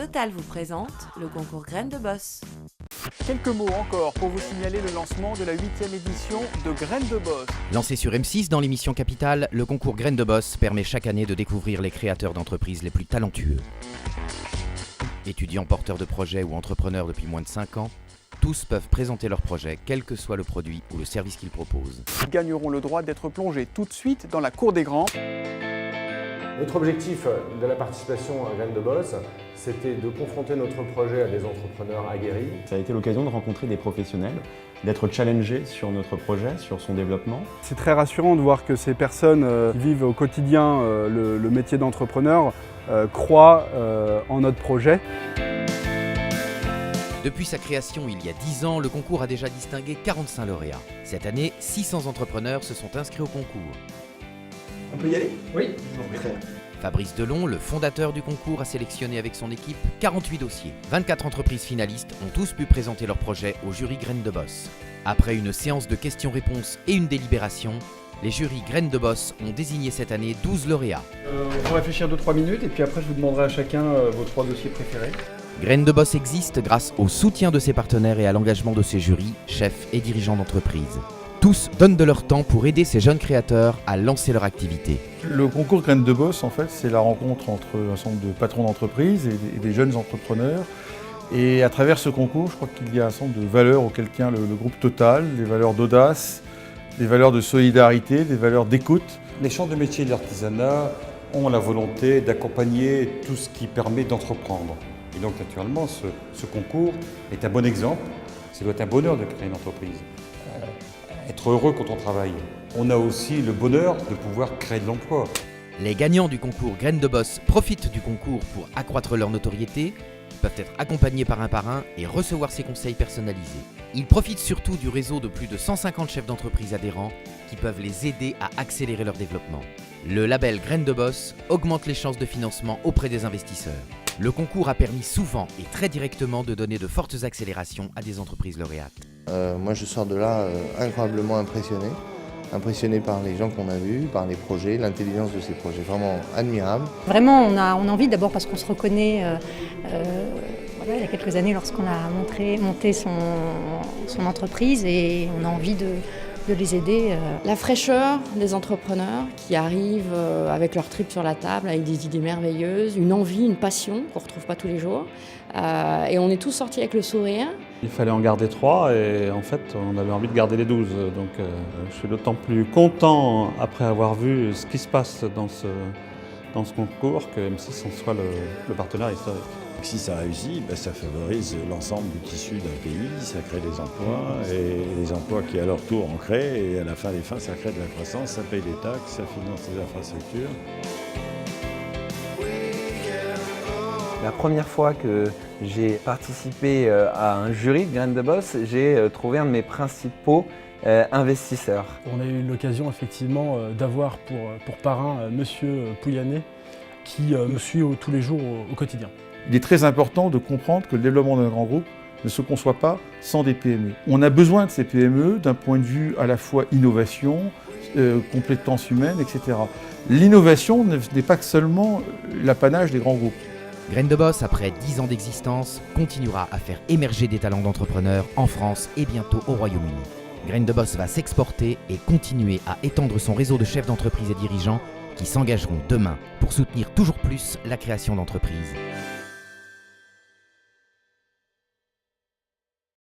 Total vous présente le concours Graines de Boss. Quelques mots encore pour vous signaler le lancement de la 8e édition de Graines de Boss. Lancé sur M6 dans l'émission Capitale, le concours Graines de Boss permet chaque année de découvrir les créateurs d'entreprises les plus talentueux. Étudiants porteurs de projets ou entrepreneurs depuis moins de 5 ans, tous peuvent présenter leur projet, quel que soit le produit ou le service qu'ils proposent. Ils gagneront le droit d'être plongés tout de suite dans la cour des grands. Notre objectif de la participation à Graines de Boss, c'était de confronter notre projet à des entrepreneurs aguerris. Ça a été l'occasion de rencontrer des professionnels, d'être challengés sur notre projet, sur son développement. C'est très rassurant de voir que ces personnes qui vivent au quotidien le métier d'entrepreneur croient en notre projet. Depuis sa création il y a 10 ans, le concours a déjà distingué 45 lauréats. Cette année, 600 entrepreneurs se sont inscrits au concours. On peut y aller? Oui. Fabrice Delon, le fondateur du concours, a sélectionné avec son équipe 48 dossiers. 24 entreprises finalistes ont tous pu présenter leur projet au jury Graines de Boss. Après une séance de questions-réponses et une délibération, les jurys Graines de Boss ont désigné cette année 12 lauréats. On va réfléchir 2-3 minutes et puis après je vous demanderai à chacun vos 3 dossiers préférés. Graines de Boss existe grâce au soutien de ses partenaires et à l'engagement de ses jurys, chefs et dirigeants d'entreprise. Tous donnent de leur temps pour aider ces jeunes créateurs à lancer leur activité. Le concours Graines de Boss, en fait, c'est la rencontre entre un certain nombre de patrons d'entreprise et des jeunes entrepreneurs. Et à travers ce concours, je crois qu'il y a un certain nombre de valeurs auxquelles tient le groupe Total, des valeurs d'audace, des valeurs de solidarité, des valeurs d'écoute. Les chambres de métiers de l'artisanat ont la volonté d'accompagner tout ce qui permet d'entreprendre. Et donc, naturellement, ce concours est un bon exemple. Ça doit être un bonheur de créer une entreprise. Être heureux quand on travaille. On a aussi le bonheur de pouvoir créer de l'emploi. Les gagnants du concours Graines de Boss profitent du concours pour accroître leur notoriété, peuvent être accompagnés par un et recevoir ses conseils personnalisés. Ils profitent surtout du réseau de plus de 150 chefs d'entreprise adhérents qui peuvent les aider à accélérer leur développement. Le label Graines de Boss augmente les chances de financement auprès des investisseurs. Le concours a permis souvent et très directement de donner de fortes accélérations à des entreprises lauréates. Moi je sors de là incroyablement impressionné par les gens qu'on a vus, par les projets, l'intelligence de ces projets, vraiment admirable. Vraiment on a envie d'abord parce qu'on se reconnaît voilà, il y a quelques années lorsqu'on a monté son entreprise et on a envie de les aider. La fraîcheur des entrepreneurs qui arrivent avec leur trip sur la table, avec des idées merveilleuses, une envie, une passion qu'on ne retrouve pas tous les jours. Et on est tous sortis avec le sourire. Il fallait en garder 3 et en fait, on avait envie de garder les 12. Donc je suis d'autant plus content après avoir vu ce qui se passe dans ce concours que M6 en soit le partenaire historique. Si ça réussit, ça favorise l'ensemble du tissu d'un pays, ça crée des emplois, et les emplois qui à leur tour en créent, et à la fin des fins, ça crée de la croissance, ça paye des taxes, ça finance les infrastructures. La première fois que j'ai participé à un jury de Graines de Boss, j'ai trouvé un de mes principaux investisseurs. On a eu l'occasion effectivement d'avoir pour parrain Monsieur Pouyanné qui me suit tous les jours au quotidien. Il est très important de comprendre que le développement d'un grand groupe ne se conçoit pas sans des PME. On a besoin de ces PME d'un point de vue à la fois innovation, compétences humaines, etc. L'innovation n'est pas seulement l'apanage des grands groupes. Graines de Boss, après 10 ans d'existence, continuera à faire émerger des talents d'entrepreneurs en France et bientôt au Royaume-Uni. Graines de Boss va s'exporter et continuer à étendre son réseau de chefs d'entreprise et dirigeants qui s'engageront demain pour soutenir toujours plus la création d'entreprises.